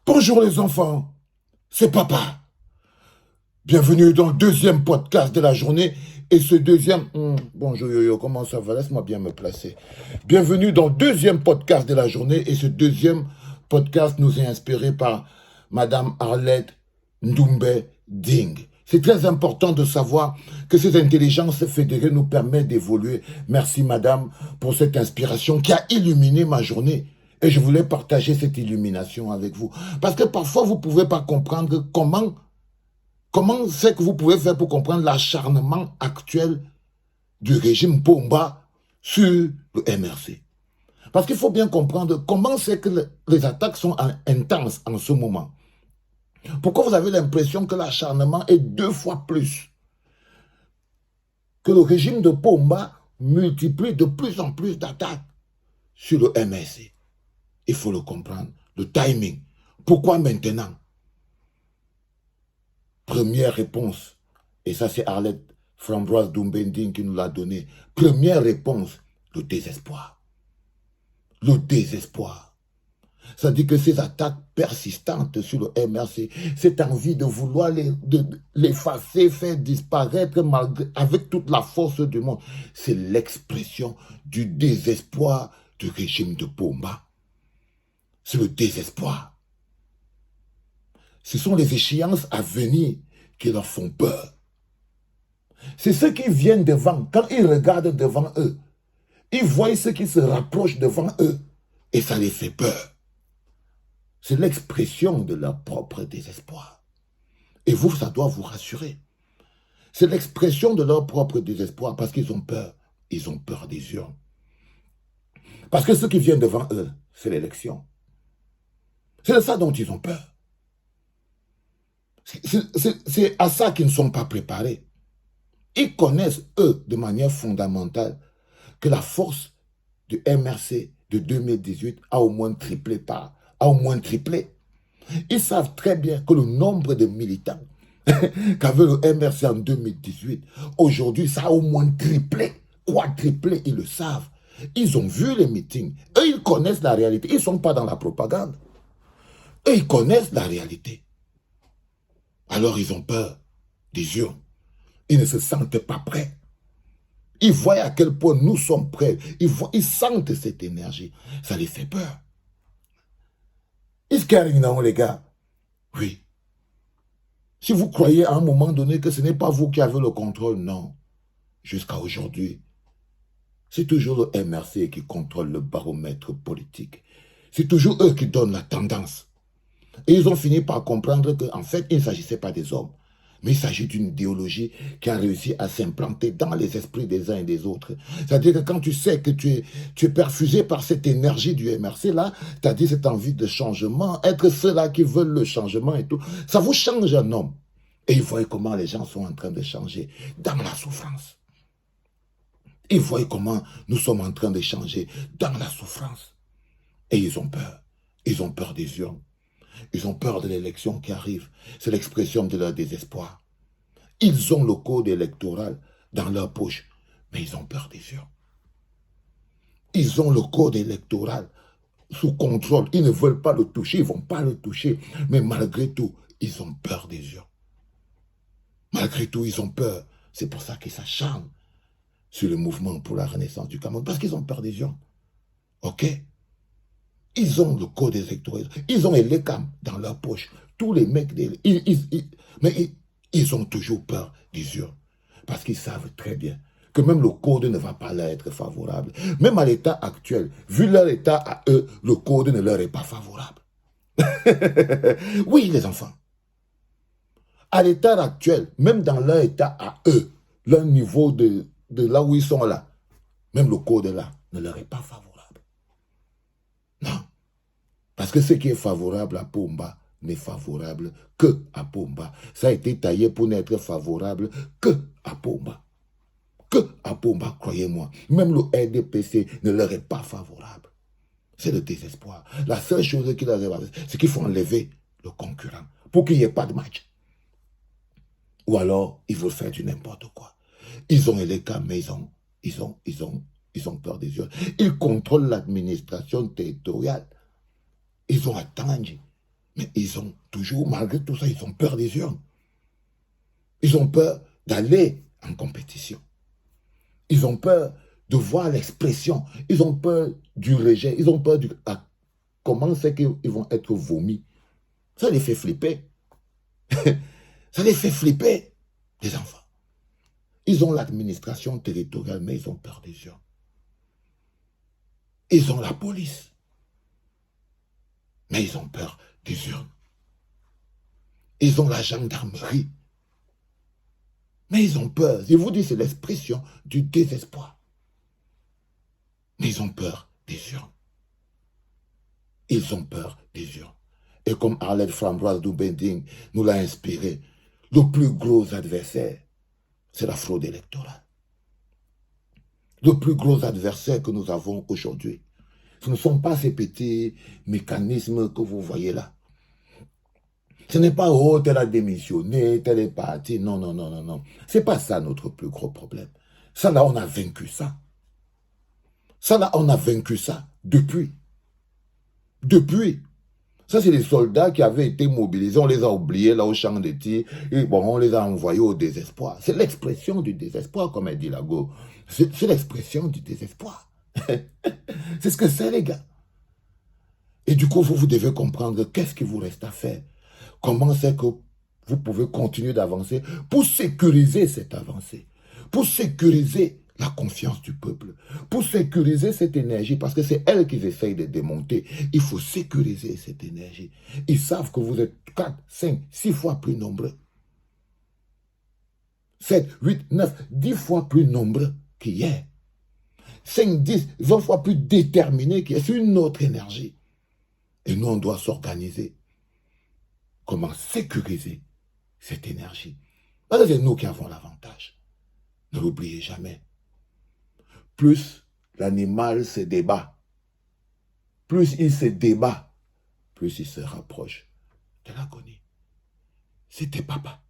Bonjour les enfants, c'est papa. Bienvenue dans le deuxième podcast de la journée. Et ce deuxième... bonjour Yo-Yo, comment ça va? Laisse-moi bien me placer. Bienvenue dans le deuxième podcast de la journée. Et ce deuxième podcast nous est inspiré par Madame Arlette Ndoumbe Ding. C'est très important de savoir que ces intelligences fédérées nous permettent d'évoluer. Merci Madame pour cette inspiration qui a illuminé ma journée. Et je voulais partager cette illumination avec vous. Parce que parfois, vous ne pouvez pas comprendre comment c'est que vous pouvez faire pour comprendre l'acharnement actuel du régime Pomba sur le MRC. Parce qu'il faut bien comprendre comment c'est que les attaques sont intenses en ce moment. Pourquoi vous avez l'impression que l'acharnement est 2 fois plus? Que le régime de Pomba multiplie de plus en plus d'attaques sur le MRC. Il faut le comprendre. Le timing. Pourquoi maintenant? Première réponse. Et ça, c'est Arlette Framboise Doumbending qui nous l'a donné. Première réponse, le désespoir. Le désespoir. Ça dit que ces attaques persistantes sur le MRC, cette envie de vouloir l'effacer, faire disparaître avec toute la force du monde, c'est l'expression du désespoir du régime de Pomba. C'est le désespoir. Ce sont les échéances à venir qui leur font peur. C'est ceux qui viennent devant, quand ils regardent devant eux, ils voient ceux qui se rapprochent devant eux et ça les fait peur. C'est l'expression de leur propre désespoir. Et vous, ça doit vous rassurer. C'est l'expression de leur propre désespoir parce qu'ils ont peur. Ils ont peur des urnes. Parce que ceux qui viennent devant eux, c'est l'élection. C'est de ça dont ils ont peur. C'est à ça qu'ils ne sont pas préparés. Ils connaissent, eux, de manière fondamentale, que la force du MRC de 2018 a au moins triplé. Ils savent très bien que le nombre de militants qu'avait le MRC en 2018, aujourd'hui, ça a au moins triplé, quadruplé, ils le savent. Ils ont vu les meetings. Eux, ils connaissent la réalité. Ils ne sont pas dans la propagande. Eux, ils connaissent la réalité. Alors, ils ont peur des urnes. Ils ne se sentent pas prêts. Ils voient à quel point nous sommes prêts. Ils sentent cette énergie. Ça les fait peur. Is caring, non, les gars? Oui. Si vous croyez à un moment donné que ce n'est pas vous qui avez le contrôle, non. Jusqu'à aujourd'hui, c'est toujours le MRC qui contrôle le baromètre politique. C'est toujours eux qui donnent la tendance. Et ils ont fini par comprendre qu'en fait, il ne s'agissait pas des hommes. Mais il s'agit d'une idéologie qui a réussi à s'implanter dans les esprits des uns et des autres. C'est-à-dire que quand tu sais que tu es perfusé par cette énergie du MRC, là, c'est-à-dire cette envie de changement, être ceux-là qui veulent le changement et tout, ça vous change un homme. Et ils voient comment les gens sont en train de changer dans la souffrance. Ils voient comment nous sommes en train de changer dans la souffrance. Et ils ont peur. Ils ont peur des urnes. Ils ont peur de l'élection qui arrive. C'est l'expression de leur désespoir. Ils ont le code électoral dans leur poche, mais ils ont peur des urnes. Ils ont le code électoral sous contrôle. Ils ne veulent pas le toucher, ils ne vont pas le toucher. Mais malgré tout, ils ont peur des urnes. Malgré tout, ils ont peur. C'est pour ça qu'ils s'acharnent sur le mouvement pour la renaissance du Cameroun. Parce qu'ils ont peur des urnes. OK? Ils ont le code électoral. Ils ont les cam dans leur poche. Tous les mecs, mais ils ont toujours peur des urnes. Parce qu'ils savent très bien que même le code ne va pas leur être favorable. Même à l'état actuel, vu leur état à eux, le code ne leur est pas favorable. Oui, les enfants. À l'état actuel, même dans leur état à eux, leur niveau de là où ils sont là, même le code là ne leur est pas favorable. Non. Parce que ce qui est favorable à Pomba n'est favorable que à Pomba. Ça a été taillé pour n'être favorable que à Pomba. Que à Pomba, croyez-moi. Même le RDPC ne leur est pas favorable. C'est le désespoir. La seule chose qu'il a, c'est qu'il faut enlever le concurrent pour qu'il n'y ait pas de match. Ou alors, ils veulent faire du n'importe quoi. Ils ont les cas, mais ils ont peur des yeux. Ils contrôlent l'administration territoriale. Ils ont attendu. Mais ils ont toujours, malgré tout ça, ils ont peur des urnes. Ils ont peur d'aller en compétition. Ils ont peur de voir l'expression. Ils ont peur du rejet. Ils ont peur du... comment c'est qu'ils vont être vomis. Ça les fait flipper. Ça les fait flipper, les enfants. Ils ont l'administration territoriale, mais ils ont peur des urnes. Ils ont la police, mais ils ont peur des urnes. Ils ont la gendarmerie, mais ils ont peur. Je vous dis, c'est l'expression du désespoir. Mais ils ont peur des urnes. Ils ont peur des urnes. Et comme Arlette Framboise Doubending nous l'a inspiré, le plus gros adversaire, c'est la fraude électorale. Le plus gros adversaire que nous avons aujourd'hui, ce ne sont pas ces petits mécanismes que vous voyez là. Ce n'est pas, oh, tel a démissionné, tel est parti. Non, non, non, non, non. Ce n'est pas ça notre plus gros problème. Ça là, on a vaincu ça. Ça là, on a vaincu ça depuis. Depuis. Ça, c'est les soldats qui avaient été mobilisés. On les a oubliés là au champ de tir. Et bon, on les a envoyés au désespoir. C'est l'expression du désespoir, comme elle dit Lago. C'est l'expression du désespoir. C'est ce que c'est, les gars. Et du coup, vous devez comprendre qu'est-ce qu'il vous reste à faire. Comment c'est que vous pouvez continuer d'avancer pour sécuriser cette avancée, pour sécuriser la confiance du peuple, pour sécuriser cette énergie, parce que c'est elle qu'ils essayent de démonter. Il faut sécuriser cette énergie. Ils savent que vous êtes 4, 5, 6 fois plus nombreux. 7, 8, 9, 10 fois plus nombreux qu'hier. 5, 10, 20 fois plus déterminés qu'hier. C'est une autre énergie. Et nous, on doit s'organiser. Comment sécuriser cette énergie? Parce que c'est nous qui avons l'avantage. Ne l'oubliez jamais. Plus l'animal se débat, plus il se débat, plus il se rapproche de l'agonie. C'était papa.